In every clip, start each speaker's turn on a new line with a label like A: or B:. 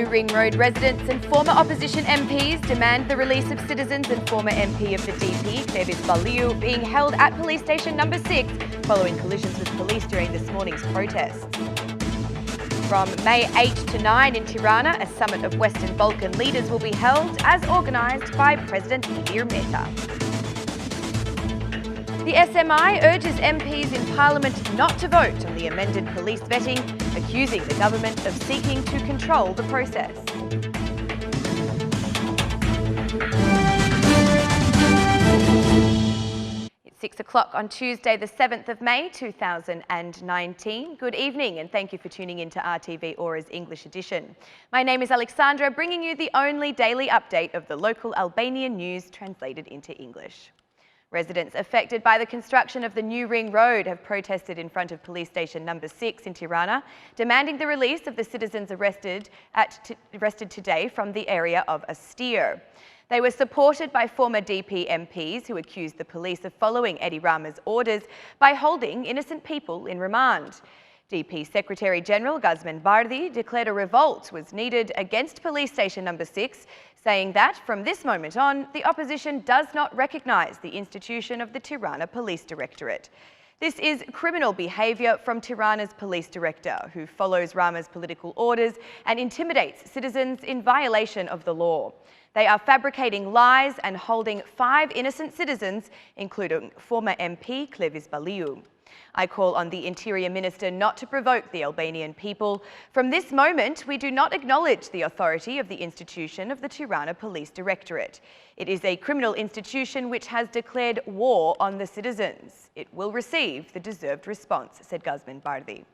A: New Ring Road residents and former opposition MPs demand the release of citizens and former MP of the DP, Clevis Baliu, being held at police station number 6 following collisions with police during this morning's protests. From May 8 to 9 in Tirana, a summit of Western Balkan leaders will be held as organised by President Ilir Meta. The SMI urges MPs in Parliament not to vote on the amended police vetting, accusing the government of seeking to control the process. It's 6 o'clock on Tuesday, the 7th of May 2019. Good evening and thank you for tuning in to RTV Ora's English edition. My name is Alexandra, bringing you the only daily update of the local Albanian news translated into English. Residents affected by the construction of the New Ring Road have protested in front of police station number 6 in Tirana, demanding the release of the citizens arrested today from the area of Astir. They were supported by former DP MPs who accused the police of following Edi Rama's orders by holding innocent people in remand. DP Secretary-General Gazmen Bardi declared a revolt was needed against police station number 6, saying that from this moment on, the opposition does not recognise the institution of the Tirana Police Directorate. This is criminal behaviour from Tirana's police director, who follows Rama's political orders and intimidates citizens in violation of the law. They are fabricating lies and holding 5 innocent citizens, including former MP Clevis Baliu. I call on the Interior Minister not to provoke the Albanian people. From this moment, we do not acknowledge the authority of the institution of the Tirana Police Directorate. It is a criminal institution which has declared war on the citizens. It will receive the deserved response, said Gazmen Bardi.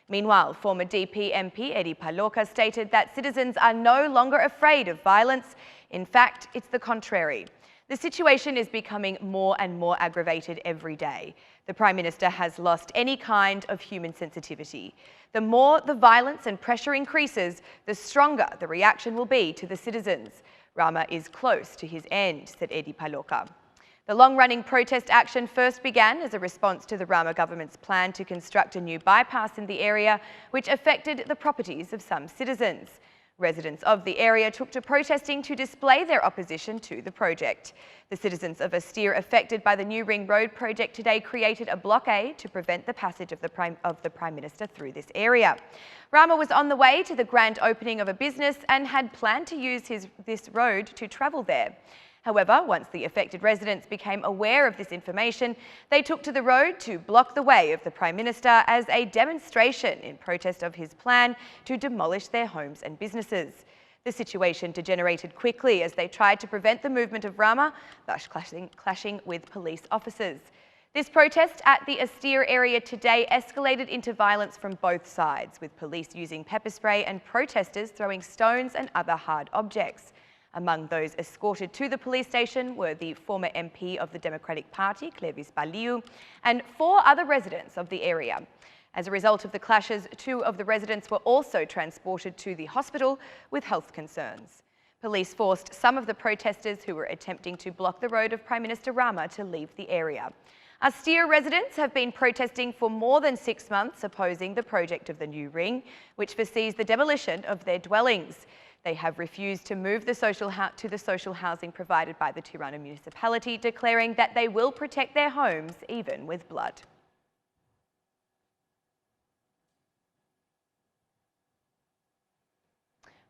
A: Meanwhile, former DP MP Edi Paloka stated that citizens are no longer afraid of violence. In fact, it's the contrary. The situation is becoming more and more aggravated every day. The Prime Minister has lost any kind of human sensitivity. The more the violence and pressure increases, the stronger the reaction will be to the citizens. Rama is close to his end, said Edi Paloka. The long-running protest action first began as a response to the Rama government's plan to construct a new bypass in the area, which affected the properties of some citizens. Residents of the area took to protesting to display their opposition to the project. The citizens of Astir affected by the New Ring Road project today created a blockade to prevent the passage of the Prime Minister through this area. Rama was on the way to the grand opening of a business and had planned to use this road to travel there. However, once the affected residents became aware of this information, they took to the road to block the way of the Prime Minister as a demonstration in protest of his plan to demolish their homes and businesses. The situation degenerated quickly as they tried to prevent the movement of Rama, thus clashing with police officers. This protest at the Astir area today escalated into violence from both sides, with police using pepper spray and protesters throwing stones and other hard objects. Among those escorted to the police station were the former MP of the Democratic Party, Clevis Baliu, and 4 other residents of the area. As a result of the clashes, 2 of the residents were also transported to the hospital with health concerns. Police forced some of the protesters who were attempting to block the road of Prime Minister Rama to leave the area. Astir residents have been protesting for more than 6 months, opposing the project of the New Ring, which foresees the demolition of their dwellings. They have refused to move to the social housing provided by the Tirana municipality, declaring that they will protect their homes even with blood.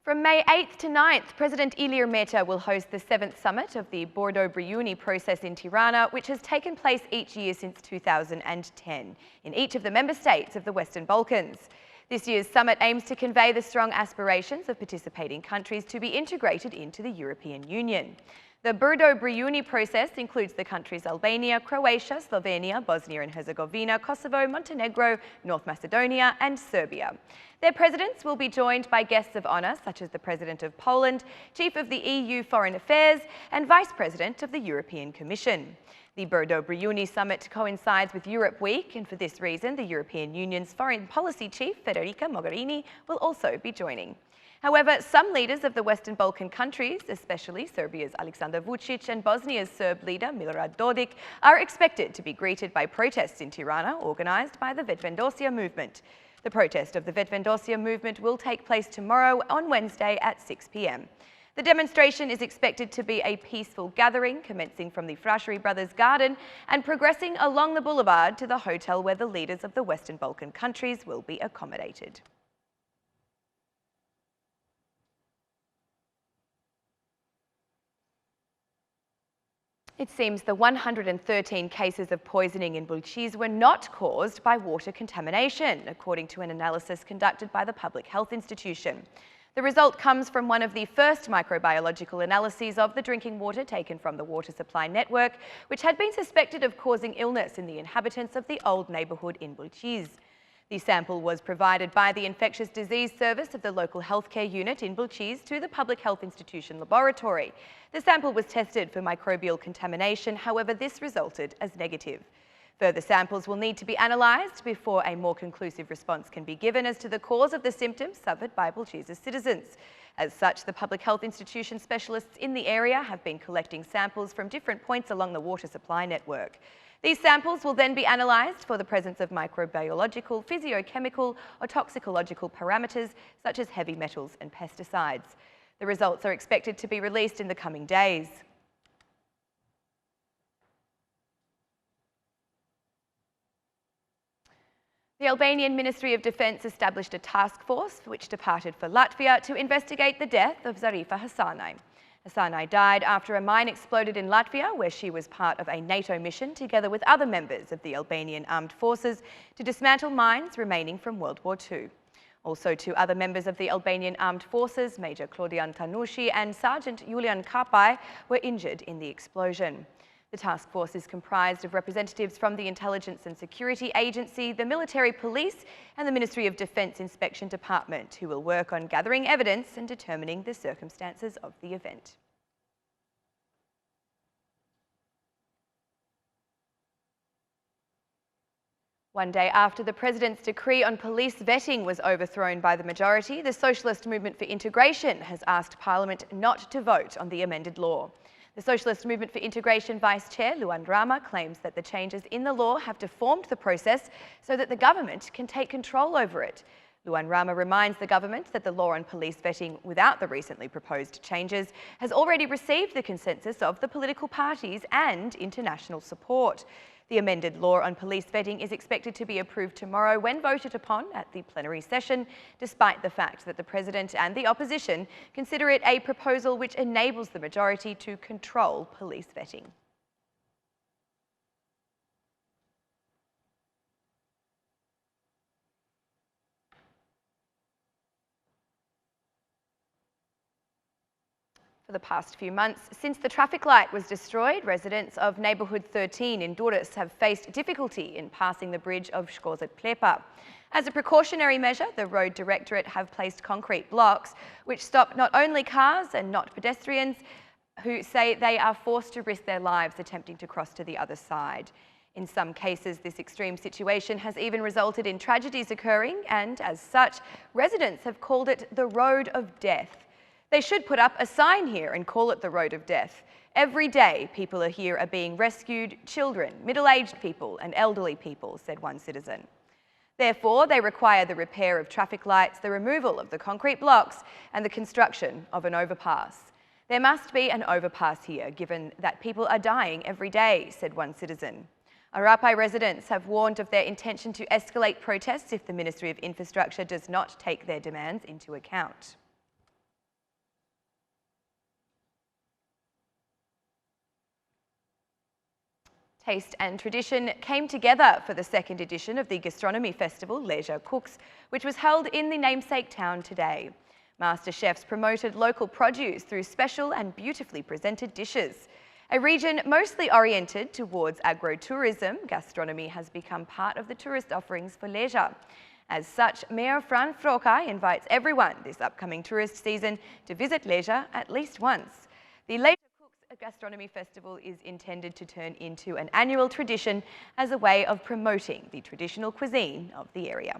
A: From May 8th to 9th, President Ilir Meta will host the 7th summit of the Bordo-Briuni process in Tirana, which has taken place each year since 2010 in each of the member states of the Western Balkans. This year's summit aims to convey the strong aspirations of participating countries to be integrated into the European Union. The Bordo-Briuni process includes the countries Albania, Croatia, Slovenia, Bosnia and Herzegovina, Kosovo, Montenegro, North Macedonia and Serbia. Their presidents will be joined by guests of honour such as the President of Poland, Chief of the EU Foreign Affairs and Vice President of the European Commission. The Bordo-Briuni summit coincides with Europe Week, and for this reason, the European Union's Foreign Policy Chief, Federica Mogherini, will also be joining. However, some leaders of the Western Balkan countries, especially Serbia's Aleksandar Vučić and Bosnia's Serb leader Milorad Dodik, are expected to be greeted by protests in Tirana, organised by the Vetvendosia movement. The protest of the Vettvendosje movement will take place tomorrow on Wednesday at 6 p.m. The demonstration is expected to be a peaceful gathering, commencing from the Frashery Brothers Garden and progressing along the boulevard to the hotel where the leaders of the Western Balkan countries will be accommodated. It seems the 113 cases of poisoning in Bulqiz were not caused by water contamination, according to an analysis conducted by the Public Health Institution. The result comes from one of the first microbiological analyses of the drinking water taken from the water supply network, which had been suspected of causing illness in the inhabitants of the old neighbourhood in Bulqiz. The sample was provided by the Infectious Disease Service of the local healthcare unit in Bulqiz to the Public Health Institution laboratory. The sample was tested for microbial contamination, however, this resulted as negative. Further samples will need to be analysed before a more conclusive response can be given as to the cause of the symptoms suffered by Bulqiz's citizens. As such, the Public Health Institution specialists in the area have been collecting samples from different points along the water supply network. These samples will then be analysed for the presence of microbiological, physiochemical or toxicological parameters such as heavy metals and pesticides. The results are expected to be released in the coming days. The Albanian Ministry of Defence established a task force which departed for Latvia to investigate the death of Zarifa Hasanaj. Hasanaj died after a mine exploded in Latvia, where she was part of a NATO mission together with other members of the Albanian Armed Forces to dismantle mines remaining from World War II. Also, two other members of the Albanian Armed Forces, Major Claudian Tanushi and Sergeant Julian Kapai, were injured in the explosion. The task force is comprised of representatives from the Intelligence and Security Agency, the Military Police and the Ministry of Defence Inspection Department, who will work on gathering evidence and determining the circumstances of the event. One day after the President's decree on police vetting was overthrown by the majority, the Socialist Movement for Integration has asked Parliament not to vote on the amended law. The Socialist Movement for Integration Vice Chair Luan Rama claims that the changes in the law have deformed the process so that the government can take control over it. Luan Rama reminds the government that the law on police vetting without the recently proposed changes has already received the consensus of the political parties and international support. The amended law on police vetting is expected to be approved tomorrow when voted upon at the plenary session, despite the fact that the President and the opposition consider it a proposal which enables the majority to control police vetting. For the past few months, since the traffic light was destroyed, residents of Neighbourhood 13 in Durrës have faced difficulty in passing the bridge of Shkozet Plepa. As a precautionary measure, the Road Directorate have placed concrete blocks which stop not only cars and not pedestrians who say they are forced to risk their lives attempting to cross to the other side. In some cases, this extreme situation has even resulted in tragedies occurring, and as such, residents have called it the Road of Death. They should put up a sign here and call it the Road of Death. Every day, people here are being rescued, children, middle-aged people and elderly people, said one citizen. Therefore, they require the repair of traffic lights, the removal of the concrete blocks and the construction of an overpass. There must be an overpass here, given that people are dying every day, said one citizen. Arapai residents have warned of their intention to escalate protests if the Ministry of Infrastructure does not take their demands into account. Taste and tradition came together for the second edition of the gastronomy festival, Leisure Cooks, which was held in the namesake town today. Master chefs promoted local produce through special and beautifully presented dishes. A region mostly oriented towards agro-tourism, gastronomy has become part of the tourist offerings for leisure. As such, Mayor Fran Frokai invites everyone this upcoming tourist season to visit Leisure at least once. The Leisure Cooks Gastronomy Festival is intended to turn into an annual tradition as a way of promoting the traditional cuisine of the area.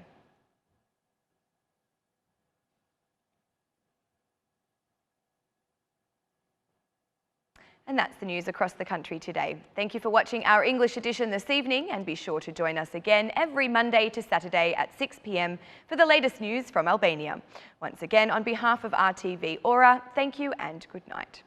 A: And that's the news across the country today. Thank you for watching our English edition this evening, and be sure to join us again every Monday to Saturday at 6 p.m. for the latest news from Albania. Once again, on behalf of RTV Ora, thank you and good night.